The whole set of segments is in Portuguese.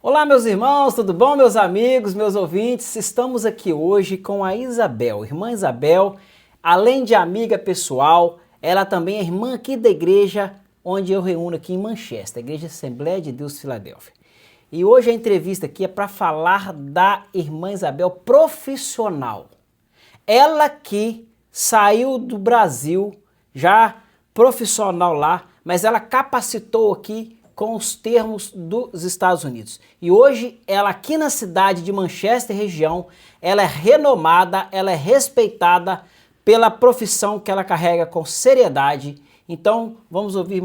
Olá, meus irmãos, tudo bom, meus amigos, meus ouvintes? Estamos aqui hoje com a Isabel, irmã Isabel. Além de amiga pessoal, ela também é irmã aqui da igreja onde eu reúno aqui em Manchester, a Igreja Assembleia de Deus Filadélfia. E hoje a entrevista aqui é para falar da irmã Isabel profissional. Ela que saiu do Brasil, já profissional lá, mas ela capacitou aqui com os termos dos Estados Unidos. E hoje, ela aqui na cidade de Manchester, região, ela é renomada, ela é respeitada pela profissão que ela carrega com seriedade. Então, vamos ouvir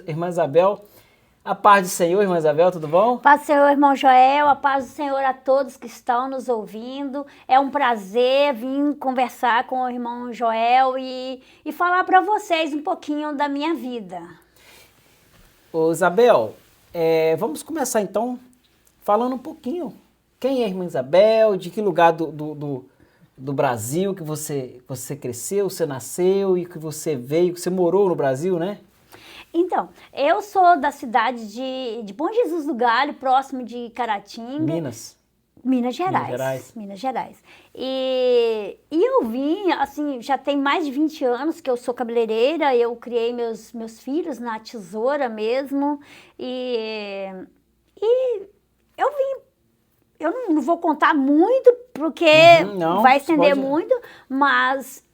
irmã Isabel. A paz do Senhor, irmã Isabel, tudo bom? Paz do Senhor, irmão Joel, a paz do Senhor a todos que estão nos ouvindo. É um prazer vir conversar com o irmão Joel e falar para vocês um pouquinho da minha vida. Ô Isabel, vamos começar então falando um pouquinho. Quem é a irmã Isabel? De que lugar do Brasil que você cresceu, você nasceu e que você veio, que você morou no Brasil, né? Então, eu sou da cidade de Bom Jesus do Galho, próximo de Caratinga. Minas Gerais. E eu vim, assim, já tem mais de 20 anos que eu sou cabeleireira, eu criei meus filhos na tesoura mesmo, e eu vim. Eu não vou contar muito, porque vai estender muito, mas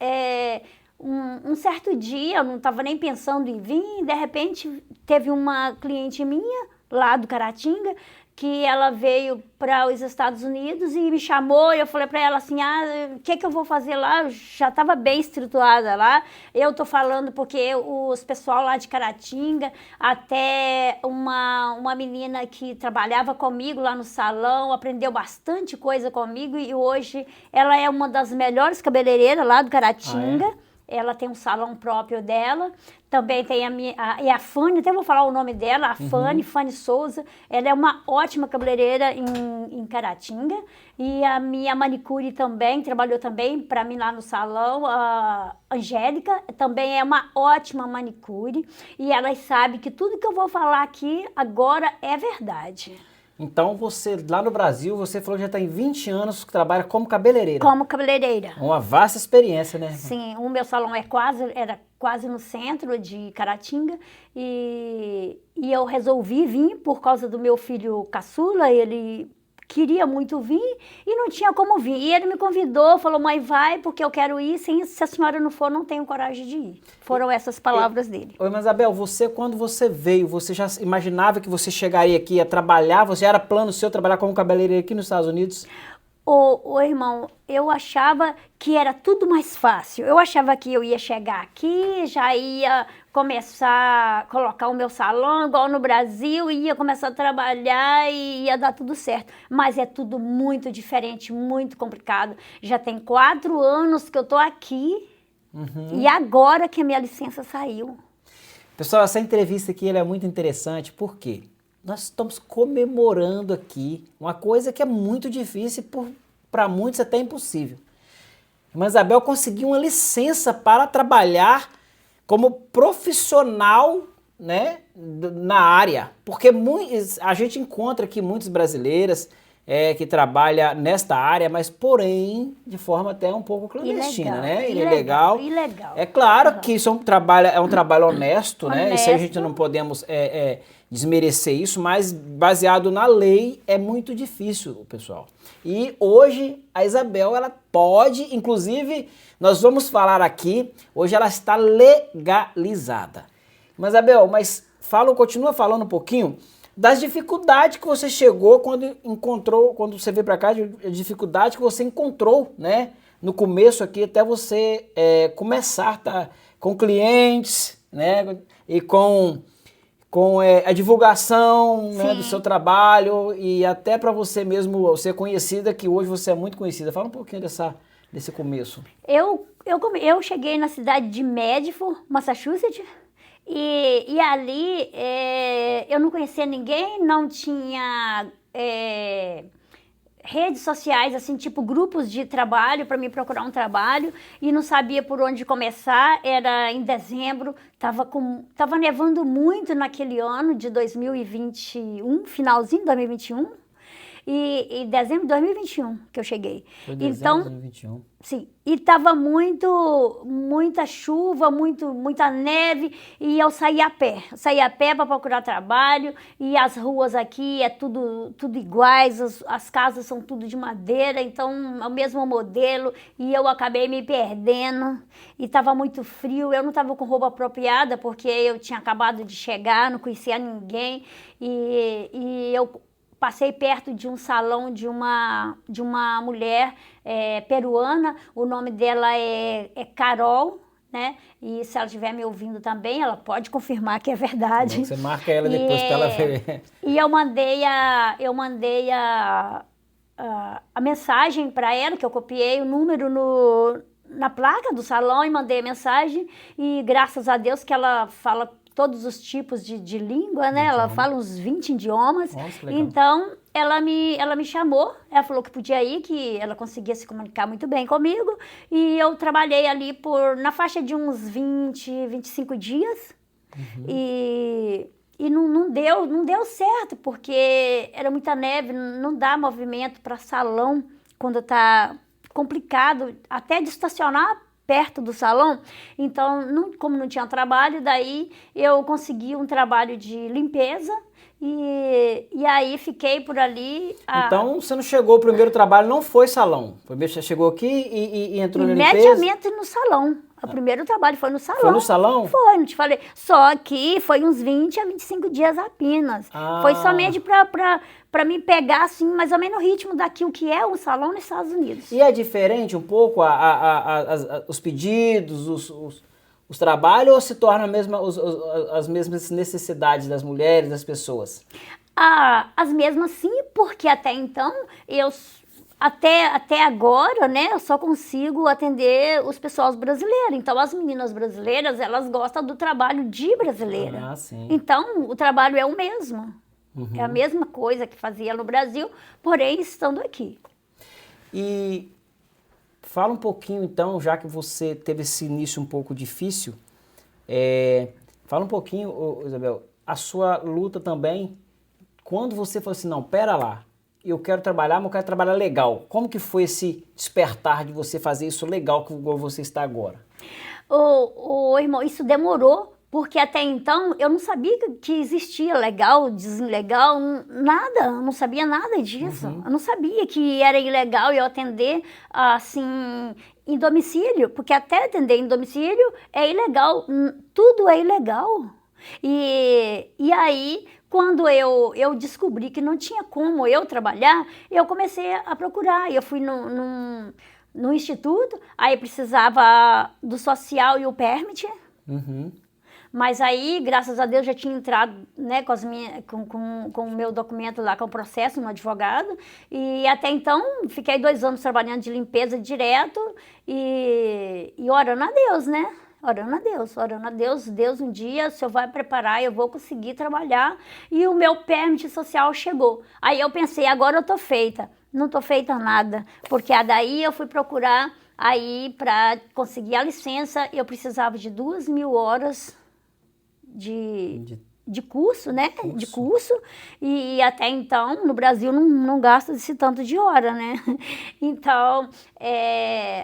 um certo dia, eu não estava nem pensando em vir, de repente teve uma cliente minha, lá do Caratinga, que ela veio para os Estados Unidos e me chamou, e eu falei para ela assim, o que eu vou fazer lá? Eu já estava bem estruturada lá, eu tô falando porque os pessoal lá de Caratinga, até uma menina que trabalhava comigo lá no salão, aprendeu bastante coisa comigo, e hoje ela é uma das melhores cabeleireiras lá do Caratinga. Ela tem um salão próprio dela, também tem a Fanny, até vou falar o nome dela, a Fanny Souza. Ela é uma ótima cabeleireira em Caratinga. E a minha manicure também, trabalhou também para mim lá no salão, a Angélica, também é uma ótima manicure. E elas sabem que tudo que eu vou falar aqui agora é verdade. Então, você, lá no Brasil, você falou que já tem 20 anos que trabalha como cabeleireira. Como cabeleireira. Uma vasta experiência, né? Sim, o meu salão era quase no centro de Caratinga, e eu resolvi vir por causa do meu filho caçula, ele queria muito vir e não tinha como vir. E ele me convidou, falou, mãe, vai, porque eu quero ir, se a senhora não for, não tenho coragem de ir. Foram essas palavras dele. Oi, mas Isabel, quando você veio, você já imaginava que você chegaria aqui a trabalhar? Você era plano seu trabalhar como cabeleireira aqui nos Estados Unidos? Ô, irmão, eu achava que era tudo mais fácil. Eu achava que eu ia chegar aqui, já ia começar a colocar o meu salão, igual no Brasil, ia começar a trabalhar e ia dar tudo certo. Mas é tudo muito diferente, muito complicado. Já tem 4 anos que eu tô aqui e agora que a minha licença saiu. Pessoal, essa entrevista aqui ela é muito interessante, por quê? Nós estamos comemorando aqui uma coisa que é muito difícil e para muitos até impossível. Mas Isabel conseguiu uma licença para trabalhar como profissional, né, na área. Porque a gente encontra aqui muitas brasileiras que trabalham nesta área, mas porém de forma até um pouco clandestina, né? Ilegal. É claro que isso é um trabalho honesto, né? Isso a gente não podemos desmerecer isso, mas baseado na lei é muito difícil, pessoal. E hoje a Isabel, ela pode, inclusive, nós vamos falar aqui, hoje ela está legalizada. Mas Isabel, continua falando um pouquinho das dificuldades que você chegou quando você veio para cá, a dificuldade que você encontrou, né? No começo aqui, até você começar, tá? Com clientes, né? E com a divulgação, né, do seu trabalho e até para você mesmo ser conhecida, que hoje você é muito conhecida. Fala um pouquinho desse começo. Eu cheguei na cidade de Medford, Massachusetts, e ali eu não conhecia ninguém, não tinha redes sociais, assim, tipo grupos de trabalho para me procurar um trabalho, e não sabia por onde começar. Era em dezembro, tava nevando muito naquele ano de 2021, finalzinho de 2021, E em dezembro de 2021 que eu cheguei. Foi dezembro de 2021. Sim, e estava muita chuva, muita neve, e eu saía a pé. Saía a pé para procurar trabalho, e as ruas aqui é tudo iguais, as casas são tudo de madeira, então é o mesmo modelo, e eu acabei me perdendo, e estava muito frio, eu não estava com roupa apropriada, porque eu tinha acabado de chegar, não conhecia ninguém, e eu passei perto de um salão de uma mulher peruana, o nome dela é Carol, né? E se ela estiver me ouvindo também, ela pode confirmar que é verdade. Você marca ela depois para ela ver. E eu mandei a mensagem para ela, que eu copiei o número na placa do salão e mandei a mensagem, e graças a Deus que ela fala todos os tipos de língua, né? Ela fala uns 20 idiomas. Nossa, legal. Então, ela me chamou, ela falou que podia ir, que ela conseguia se comunicar muito bem comigo, e eu trabalhei ali na faixa de uns 25 dias, e não deu certo, porque era muita neve, não dá movimento para salão quando tá complicado, até de estacionar perto do salão. Então, como não tinha trabalho, daí eu consegui um trabalho de limpeza, e aí fiquei por ali. Então, você não chegou, o primeiro trabalho não foi salão. Primeiro você chegou aqui e entrou na limpeza? Imediatamente no salão. O primeiro trabalho foi no salão. Foi no salão? Foi, não te falei. Só que foi uns 20 a 25 dias apenas. Foi somente para me pegar, assim, mais ou menos o ritmo daquilo que é um salão nos Estados Unidos. E é diferente um pouco os pedidos, os trabalhos, ou se torna as mesmas necessidades das mulheres, das pessoas? As mesmas sim, porque até então até agora, né, eu só consigo atender os pessoal brasileiros. Então, as meninas brasileiras, elas gostam do trabalho de brasileira. Ah, sim. Então, o trabalho é o mesmo. É a mesma coisa que fazia no Brasil, porém, estando aqui. E fala um pouquinho, então, já que você teve esse início um pouco difícil, fala um pouquinho, Isabel, a sua luta também, quando você falou assim, não, pera lá, eu quero trabalhar, mas eu quero trabalhar legal. Como que foi esse despertar de você fazer isso legal que você está agora? Irmão, isso demorou, porque até então eu não sabia que existia legal, deslegal, nada, eu não sabia nada disso. Eu não sabia que era ilegal eu atender, assim, em domicílio, porque até atender em domicílio é ilegal, tudo é ilegal. E aí, quando eu descobri que não tinha como eu trabalhar, eu comecei a procurar. Eu fui no instituto, aí precisava do social e o permit. Mas aí, graças a Deus, já tinha entrado, né, com o meu documento lá, com o processo no advogado. E até então, fiquei 2 anos trabalhando de limpeza direto e orando a Deus, né? Orando a Deus, Deus um dia, o Senhor vai preparar, eu vou conseguir trabalhar, e o meu permit social chegou. Aí eu pensei, agora eu tô feita. Não tô feita nada, porque daí eu fui procurar, aí para conseguir a licença, eu precisava de 2.000 horas de curso, né? De curso, e até então no Brasil não gasta esse tanto de hora, né? Então,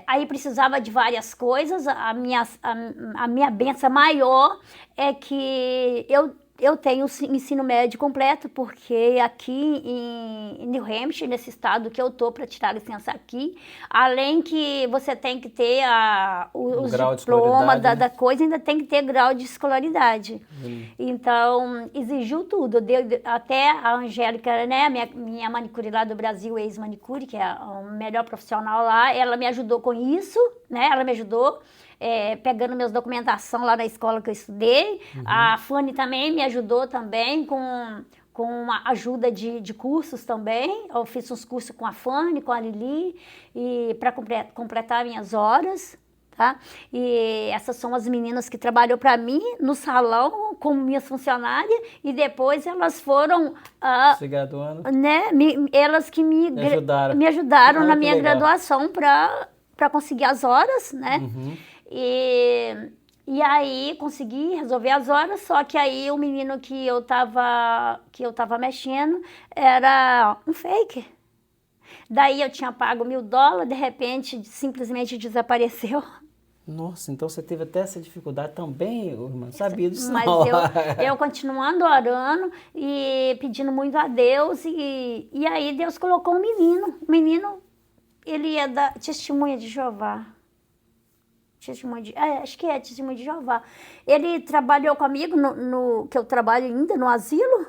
aí precisava de várias coisas. A minha benção maior é que eu tenho ensino médio completo, porque aqui em New Hampshire, nesse estado que eu tô para tirar a licença aqui, além que você tem que ter os diplomas da coisa, ainda tem que ter grau de escolaridade. Então, exigiu tudo. Até a Angélica, né, minha manicure lá do Brasil, ex-manicure, que é a melhor profissional lá, ela me ajudou com isso, né? Ela me ajudou. Pegando minhas documentação lá na escola que eu estudei. A Fanny também me ajudou também com uma ajuda de cursos também. Eu fiz uns cursos com a Fanny, com a Lili, e para completar minhas horas, tá? E essas são as meninas que trabalham para mim no salão como minhas funcionárias, e depois elas foram se graduando, né? Elas que me ajudaram na minha graduação para conseguir as horas, né? E aí consegui resolver as horas, só que aí o menino que eu tava mexendo era um fake. Daí eu tinha pago $1.000, de repente, simplesmente desapareceu. Nossa, então você teve até essa dificuldade também, irmã, sabia disso mas não. eu continuando orando e pedindo muito a Deus, e aí Deus colocou um menino. O menino, ele é da Testemunha de Jeová. Acho que é Testemunha de Jeová. Ele trabalhou comigo, que eu trabalho ainda no asilo,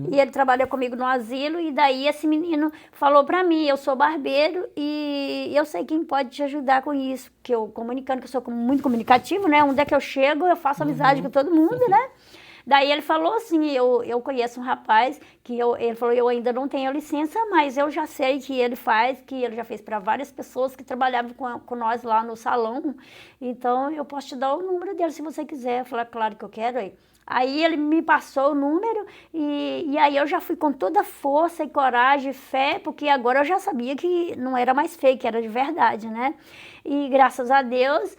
e ele trabalhou comigo no asilo, e daí esse menino falou pra mim, eu sou barbeiro e eu sei quem pode te ajudar com isso, que eu comunicando, que eu sou muito comunicativo, né? Onde é que eu chego, eu faço amizade com todo mundo, né? Daí ele falou assim, eu conheço um rapaz que ele falou, eu ainda não tenho licença, mas eu já sei que ele faz, que ele já fez para várias pessoas que trabalhavam com nós lá no salão, então eu posso te dar o número dele se você quiser. Eu falei, claro que eu quero. Aí ele me passou o número e aí eu já fui com toda força e coragem e fé, porque agora eu já sabia que não era mais fake, era de verdade, né? E graças a Deus,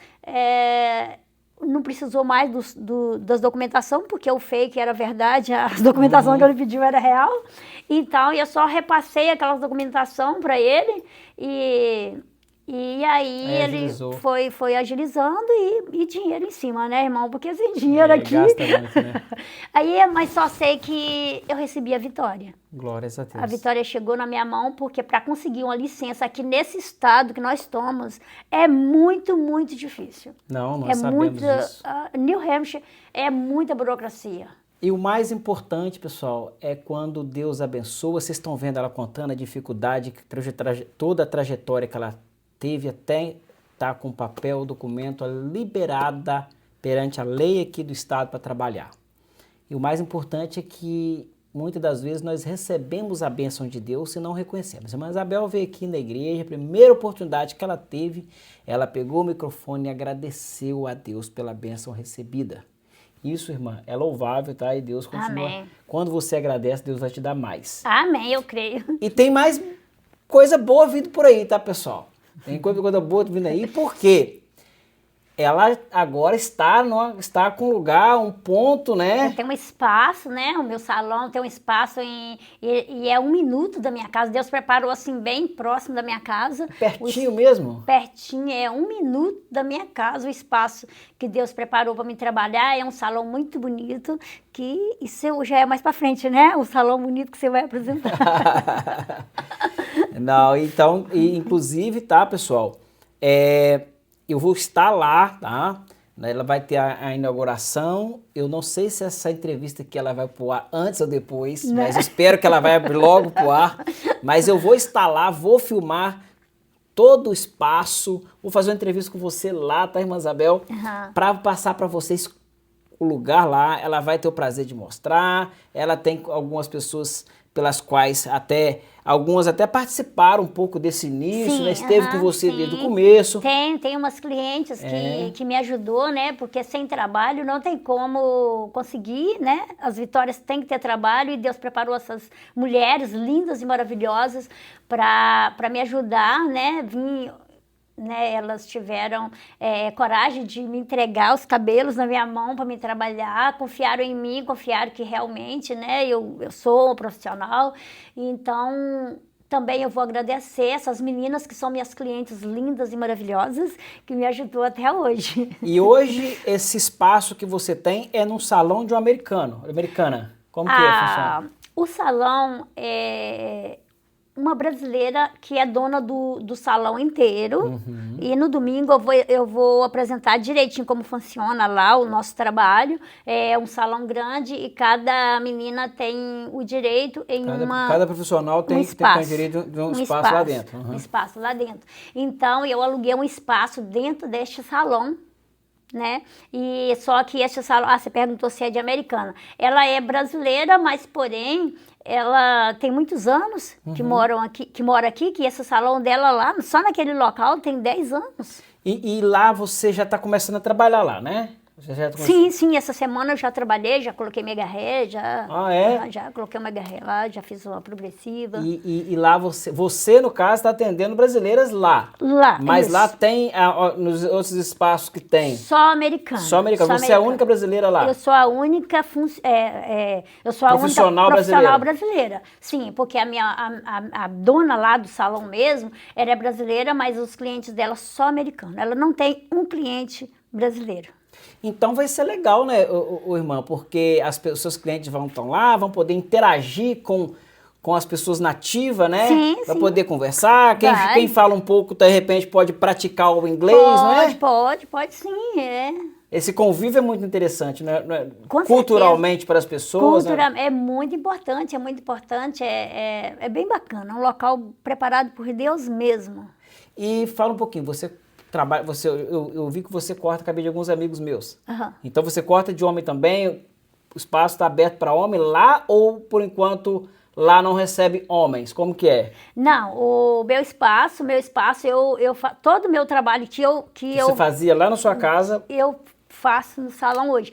não precisou mais das documentação, porque o fake era verdade, a documentação que ele pediu era real. Então, eu só repassei aquela documentação para ele e aí ele foi agilizando e dinheiro em cima, né, irmão? Porque sem dinheiro aqui... Gasta muito, né? Mas só sei que eu recebi a vitória. Glórias a Deus. A vitória chegou na minha mão, porque para conseguir uma licença aqui nesse estado que nós estamos, é muito, muito difícil. Não, nós sabemos disso. New Hampshire é muita burocracia. E o mais importante, pessoal, é quando Deus abençoa. Vocês estão vendo ela contando a dificuldade, toda a trajetória que ela teve até estar com o papel, o documento liberada perante a lei aqui do estado para trabalhar. E o mais importante é que muitas das vezes nós recebemos a bênção de Deus e não reconhecemos. A irmã Isabel veio aqui na igreja, a primeira oportunidade que ela teve, ela pegou o microfone e agradeceu a Deus pela bênção recebida. Isso, irmã, é louvável, tá? E Deus continua. Amém. Quando você agradece, Deus vai te dar mais. Amém, eu creio. E tem mais coisa boa vindo por aí, tá, pessoal? Tem coisa boa vindo aí, porque ela agora está com um lugar, um ponto, né? Tem um espaço, né? O meu salão tem um espaço e é 1 minuto da minha casa. Deus preparou assim bem próximo da minha casa. Pertinho mesmo? Pertinho, é 1 minuto da minha casa o espaço que Deus preparou para me trabalhar. É um salão muito bonito, que isso já é mais para frente, né? O salão bonito que você vai apresentar. Não, então, inclusive, tá, pessoal? Eu vou estar lá, tá? Ela vai ter a inauguração. Eu não sei se essa entrevista aqui ela vai pro ar antes ou depois, mas espero que ela vai logo pro ar. Mas eu vou estar lá, vou filmar todo o espaço, vou fazer uma entrevista com você lá, tá, irmã Isabel? Para passar para vocês o lugar lá. Ela vai ter o prazer de mostrar. Ela tem algumas pessoas pelas quais algumas até participaram um pouco desse início, sim, né? Esteve com você desde o começo. Tem umas clientes que me ajudou, né? Porque sem trabalho não tem como conseguir, né? As vitórias têm que ter trabalho e Deus preparou essas mulheres lindas e maravilhosas para me ajudar, né? Né, elas tiveram coragem de me entregar os cabelos na minha mão para me trabalhar, confiaram em mim, confiaram que realmente, né, eu sou profissional. Então, também eu vou agradecer essas meninas que são minhas clientes lindas e maravilhosas, que me ajudou até hoje. E hoje, esse espaço que você tem é num salão de uma americana. Como que funciona? O salão é uma brasileira que é dona do salão inteiro. E no domingo eu vou apresentar direitinho como funciona lá o nosso trabalho. É um salão grande e cada menina tem o direito em cada profissional tem direito de um espaço lá dentro. Um espaço lá dentro. Então eu aluguei um espaço dentro deste salão, né? E só que esse salão, você perguntou se é de americana. Ela é brasileira, mas porém ela tem muitos anos que mora aqui, que esse salão dela lá, só naquele local tem 10 anos. E lá você já está começando a trabalhar lá, né? Sim, essa semana eu já trabalhei, já coloquei mega ré, já coloquei uma mega ré lá, já fiz uma progressiva. E lá você, no caso, está atendendo brasileiras lá? Lá, mas isso. Lá tem, nos outros espaços que tem? Só americano. Só americano. Você é a única brasileira lá? Eu sou a única profissional brasileira. Sim, porque a dona lá do salão mesmo, ela é brasileira, mas os clientes dela só americanos. Ela não tem um cliente brasileiro. Então vai ser legal, né, irmã? Porque os seus clientes estão lá, vão poder interagir com as pessoas nativas, né? Sim, vai poder conversar. Quem fala um pouco, de repente, pode praticar o inglês, não é? Pode sim, é. Esse convívio é muito interessante, né? Culturalmente para as pessoas. Né? É muito importante, é bem bacana. É um local preparado por Deus mesmo. E fala um pouquinho, eu vi que você corta cabelo de alguns amigos meus. Uhum. Então você corta de homem também? O espaço está aberto para homem lá ou, por enquanto, lá não recebe homens? Como que é? Não, o meu espaço, todo o meu trabalho que você fazia lá na sua casa? Eu faço no salão hoje.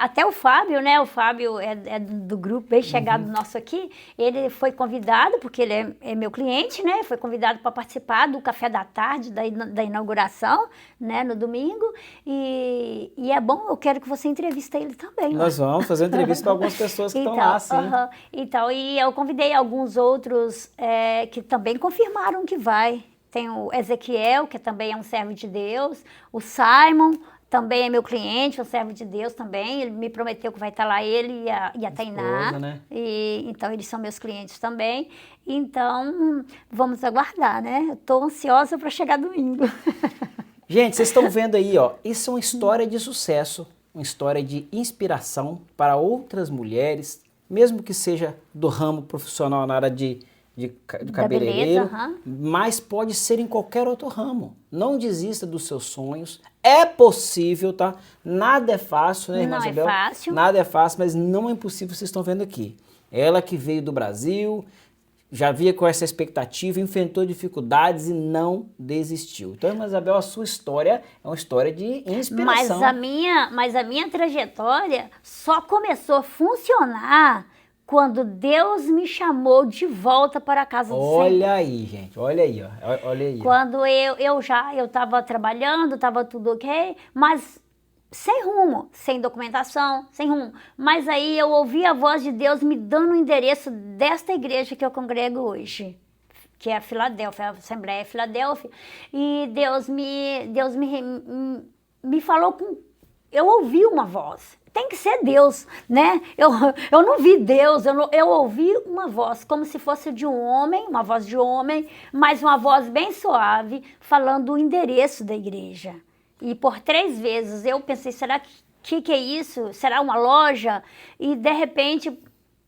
Até o Fábio, né? O Fábio é do grupo bem chegado nosso aqui. Ele foi convidado, porque ele é meu cliente, né? Foi convidado para participar do café da tarde, da inauguração, né? No domingo. E é bom, eu quero que você entrevista ele também. Nós vamos fazer entrevista com algumas pessoas que estão lá, sim. Então, e eu convidei alguns outros que também confirmaram que vai. Tem o Ezequiel, que também é um servo de Deus. O Simon também é meu cliente, um servo de Deus também. Ele me prometeu que vai estar lá, ele e a Tainá. Esposa, né? Então, eles são meus clientes também. Então, vamos aguardar, né? Eu estou ansiosa para chegar domingo. Gente, vocês estão vendo aí, ó. Isso é uma história de sucesso, uma história de inspiração para outras mulheres, mesmo que seja do ramo profissional na área de cabeleireiro, mas pode ser em qualquer outro ramo. Não desista dos seus sonhos. É possível, tá? Nada é fácil, né, irmã Isabel? Não é fácil. Nada é fácil, mas não é impossível, vocês estão vendo aqui. Ela que veio do Brasil, já via com essa expectativa, enfrentou dificuldades e não desistiu. Então, irmã Isabel, a sua história é uma história de inspiração. Mas a minha trajetória só começou a funcionar quando Deus me chamou de volta para a casa do Senhor. Olha aí, gente, olha aí, ó. Olha aí. Quando eu estava trabalhando, estava tudo ok, mas sem rumo, sem documentação, sem rumo. Mas aí eu ouvi a voz de Deus me dando o endereço desta igreja que eu congrego hoje, que é a Filadélfia, a Assembleia Filadélfia. E Deus me falou eu ouvi uma voz. Tem que ser Deus, né? Eu não vi Deus, eu ouvi uma voz, como se fosse de um homem, uma voz de homem, mas uma voz bem suave, falando o endereço da igreja. E por 3 vezes eu pensei, será que é isso? Será uma loja? E de repente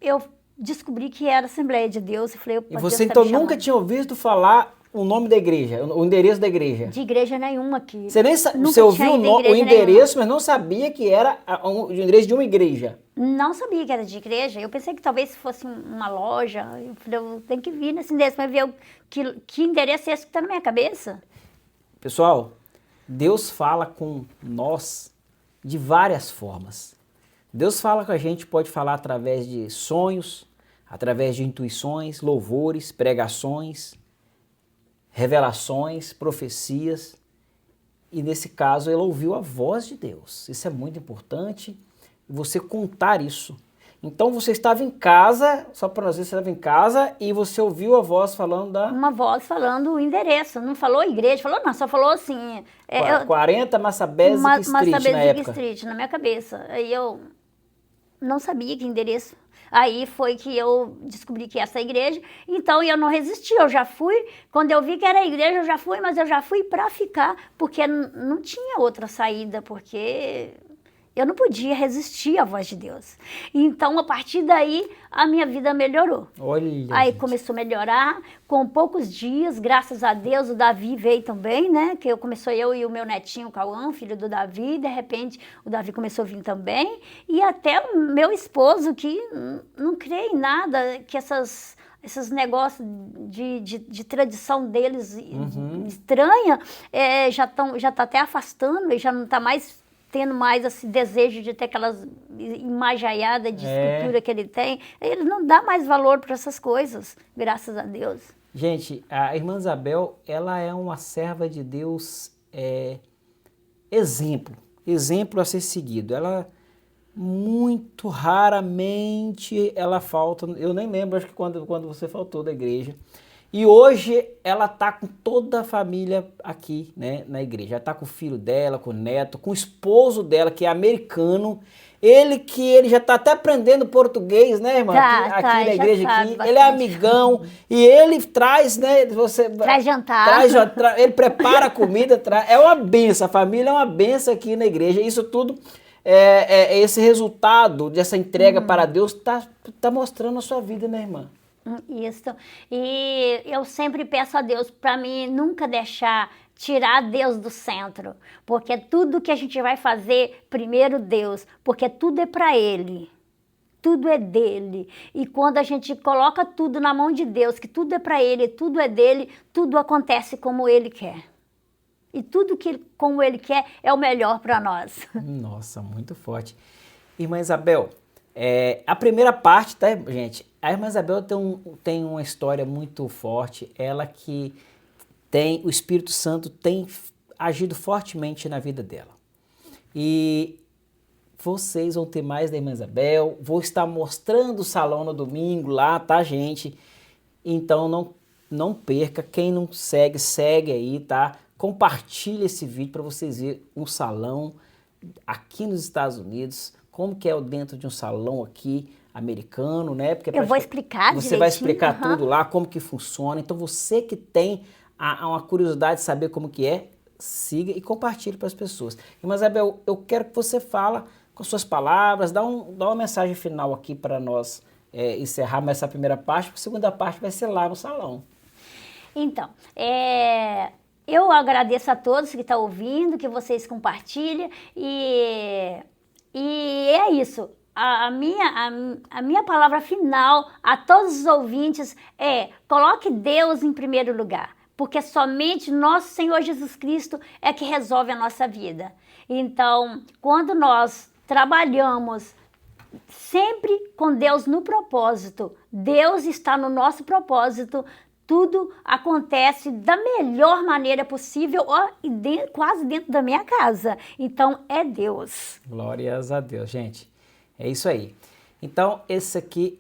eu descobri que era a Assembleia de Deus. Falei, e você então nunca tinha ouvido falar o nome da igreja, o endereço da igreja? De igreja nenhuma aqui. Você ouviu o endereço, mas não sabia que era o endereço de uma igreja? Não sabia que era de igreja. Eu pensei que talvez fosse uma loja. Eu falei, eu tenho que vir nesse endereço para ver que endereço é esse que está na minha cabeça. Pessoal, Deus fala com nós de várias formas. Deus fala com a gente, pode falar através de sonhos, através de intuições, louvores, pregações, revelações, profecias, e nesse caso ela ouviu a voz de Deus. Isso é muito importante, você contar isso. Então você estava em casa, só para nós ver, você estava em casa e você ouviu a voz falando Uma voz falando o endereço, não falou igreja, só falou assim... 40 Massabesic Street na época. Street, na minha cabeça. Aí eu não sabia que endereço... Aí foi que eu descobri que essa igreja, então eu não resisti, eu já fui, quando eu vi que era a igreja eu já fui, mas eu já fui para ficar, porque não tinha outra saída, porque eu não podia resistir à voz de Deus. Então, a partir daí, a minha vida melhorou. Olha, aí gente. Começou a melhorar, com poucos dias, graças a Deus, o Davi veio também, né? Que começou eu e o meu netinho, o Cauã, filho do Davi, de repente o Davi começou a vir também. E até o meu esposo, que não crê em nada, que esses negócios de tradição deles estranha, já tá até afastando, e já não está mais tendo mais esse desejo de ter aquelas imagaiadas de escultura que ele tem. Ele não dá mais valor para essas coisas, graças a Deus. Gente, a irmã Isabel, ela é uma serva de Deus, exemplo a ser seguido. Ela, muito raramente, ela falta, eu nem lembro, acho que quando você faltou da igreja. E hoje ela tá com toda a família aqui, né, na igreja. Ela tá com o filho dela, com o neto, com o esposo dela, que é americano. Ele já tá até aprendendo português, né, irmã? Aqui na igreja aqui. Ele é amigão e ele traz, né, traz jantar. Ele prepara a comida, é uma benção. A família é uma benção aqui na igreja. Isso tudo esse resultado dessa entrega para Deus tá mostrando a sua vida, né, irmã? Isso. E eu sempre peço a Deus para mim nunca tirar Deus do centro, porque tudo que a gente vai fazer, primeiro Deus, porque tudo é para Ele, tudo é dele. E quando a gente coloca tudo na mão de Deus, que tudo é para Ele, tudo é dele, tudo acontece como Ele quer. E tudo como Ele quer é o melhor para nós. Nossa, muito forte. Irmã Isabel, a primeira parte, tá, gente? A irmã Isabel tem uma história muito forte. Ela que o Espírito Santo tem agido fortemente na vida dela. E vocês vão ter mais da irmã Isabel. Vou estar mostrando o salão no domingo lá, tá, gente? Então não perca. Quem não segue aí, tá? Compartilha esse vídeo para vocês verem um salão aqui nos Estados Unidos. Como que é dentro de um salão aqui americano, né? Porque eu vou explicar você vai explicar tudo lá, como que funciona. Então você que tem uma curiosidade de saber como que é, siga e compartilhe para as pessoas. Irmã Isabel, eu quero que você fale com suas palavras, dá uma mensagem final aqui para nós encerrarmos essa primeira parte, porque a segunda parte vai ser lá no salão. Então, eu agradeço a todos que estão ouvindo, que vocês compartilhem e é isso. A minha palavra final a todos os ouvintes coloque Deus em primeiro lugar, porque somente nosso Senhor Jesus Cristo é que resolve a nossa vida. Então, quando nós trabalhamos sempre com Deus no propósito, Deus está no nosso propósito, tudo acontece da melhor maneira possível quase dentro da minha casa. Então, é Deus. Glórias a Deus, gente. É isso aí. Então, esse aqui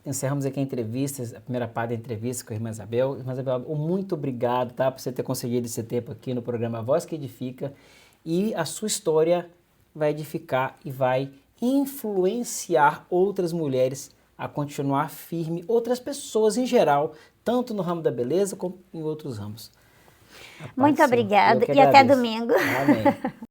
encerramos aqui a entrevista, a primeira parte da entrevista com a irmã Isabel. Irmã Isabel, muito obrigado, tá, por você ter conseguido esse tempo aqui no programa Voz que Edifica. E a sua história vai edificar e vai influenciar outras mulheres a continuar firme, outras pessoas em geral, tanto no ramo da beleza como em outros ramos. Muito obrigada e até domingo. Amém.